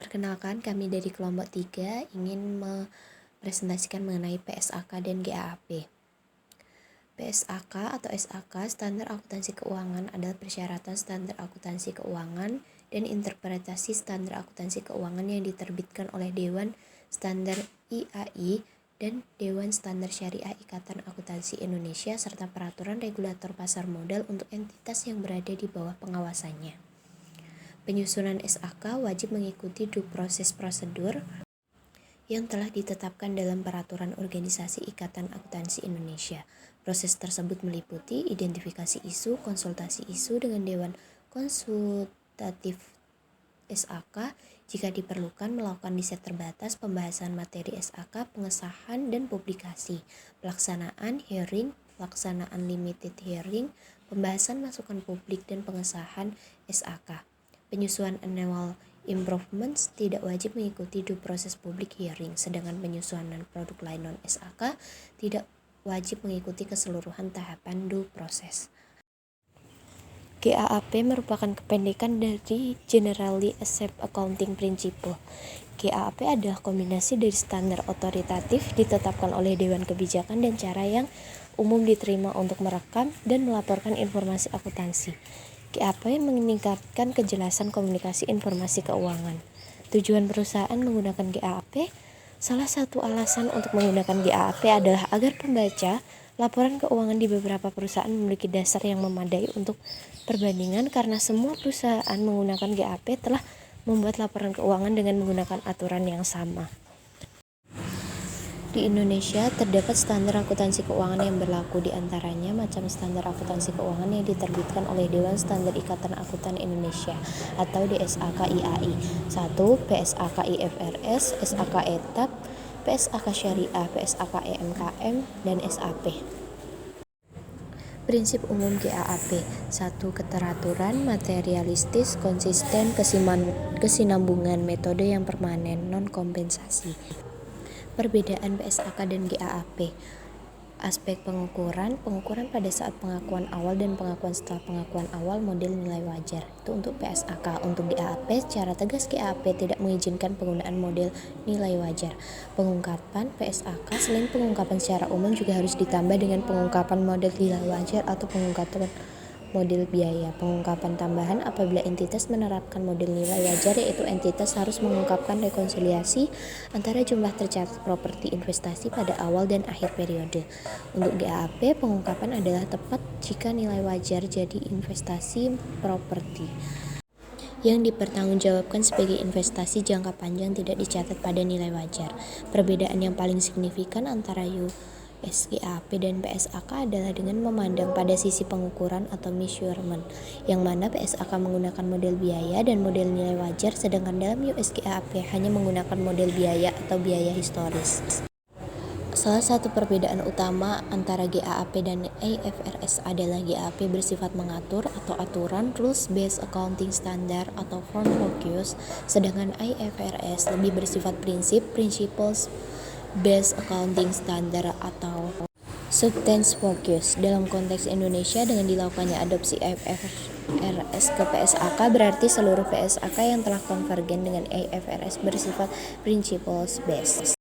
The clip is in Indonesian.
Perkenalkan, kami dari kelompok 3 ingin mempresentasikan mengenai PSAK dan GAAP. PSAK atau SAK, Standar Akuntansi Keuangan, adalah persyaratan standar akuntansi keuangan dan interpretasi standar akuntansi keuangan yang diterbitkan oleh Dewan Standar IAI dan Dewan Standar Syariah Ikatan Akuntansi Indonesia serta peraturan regulator pasar modal untuk entitas yang berada di bawah pengawasannya. Penyusunan SAK wajib mengikuti due process prosedur yang telah ditetapkan dalam Peraturan Organisasi Ikatan Akuntansi Indonesia. Proses tersebut meliputi identifikasi isu, konsultasi isu dengan Dewan Konsultatif SAK, jika diperlukan melakukan riset terbatas, pembahasan materi SAK, pengesahan dan publikasi, pelaksanaan hearing, pelaksanaan limited hearing, pembahasan masukan publik dan pengesahan SAK. Penyusunan annual improvements tidak wajib mengikuti due process public hearing, sedangkan penyusunan produk lain non-SAK tidak wajib mengikuti keseluruhan tahapan due process. GAAP merupakan kependekan dari Generally Accepted Accounting Principle. GAAP adalah kombinasi dari standar otoritatif ditetapkan oleh Dewan Kebijakan dan cara yang umum diterima untuk merekam dan melaporkan informasi akuntansi. GAAP meningkatkan kejelasan komunikasi informasi keuangan. Tujuan perusahaan menggunakan GAAP, salah satu alasan untuk menggunakan GAAP adalah agar pembaca laporan keuangan di beberapa perusahaan memiliki dasar yang memadai untuk perbandingan, karena semua perusahaan menggunakan GAAP telah membuat laporan keuangan dengan menggunakan aturan yang sama. Di Indonesia, terdapat standar akuntansi keuangan yang berlaku, di antaranya macam standar akuntansi keuangan yang diterbitkan oleh Dewan Standar Ikatan Akuntan Indonesia atau DSAK IAI. 1. PSAK IFRS, SAK ETAP, PSAK Syariah, PSAK EMKM, dan SAP. Prinsip umum GAAP. 1. Keteraturan, materialistis, konsisten, kesinambungan, metode yang permanen, non-kompensasi. Perbedaan PSAK dan GAAP. Aspek pengukuran pada saat pengakuan awal dan pengakuan setelah pengakuan awal model nilai wajar. Itu untuk PSAK. Untuk GAAP, secara tegas GAAP tidak mengizinkan penggunaan model nilai wajar. Pengungkapan PSAK selain pengungkapan secara umum juga harus ditambah dengan pengungkapan model nilai wajar atau pengungkapan model biaya. Pengungkapan tambahan apabila entitas menerapkan model nilai wajar, yaitu entitas harus mengungkapkan rekonsiliasi antara jumlah tercatat properti investasi pada awal dan akhir periode. Untuk GAAP, pengungkapan adalah tepat jika nilai wajar jadi investasi properti yang dipertanggungjawabkan sebagai investasi jangka panjang tidak dicatat pada nilai wajar. Perbedaan yang paling signifikan antara GAAP dan PSAK adalah dengan memandang pada sisi pengukuran atau measurement, yang mana PSAK menggunakan model biaya dan model nilai wajar, sedangkan dalam GAAP hanya menggunakan model biaya atau biaya historis. Salah satu perbedaan utama antara GAAP dan IFRS adalah GAAP bersifat mengatur atau aturan rules-based accounting standard atau form focus, sedangkan IFRS lebih bersifat prinsip principles based accounting standard atau substance focus. Dalam konteks Indonesia, dengan dilakukannya adopsi IFRS ke PSAK, berarti seluruh PSAK yang telah konvergen dengan IFRS bersifat principles based.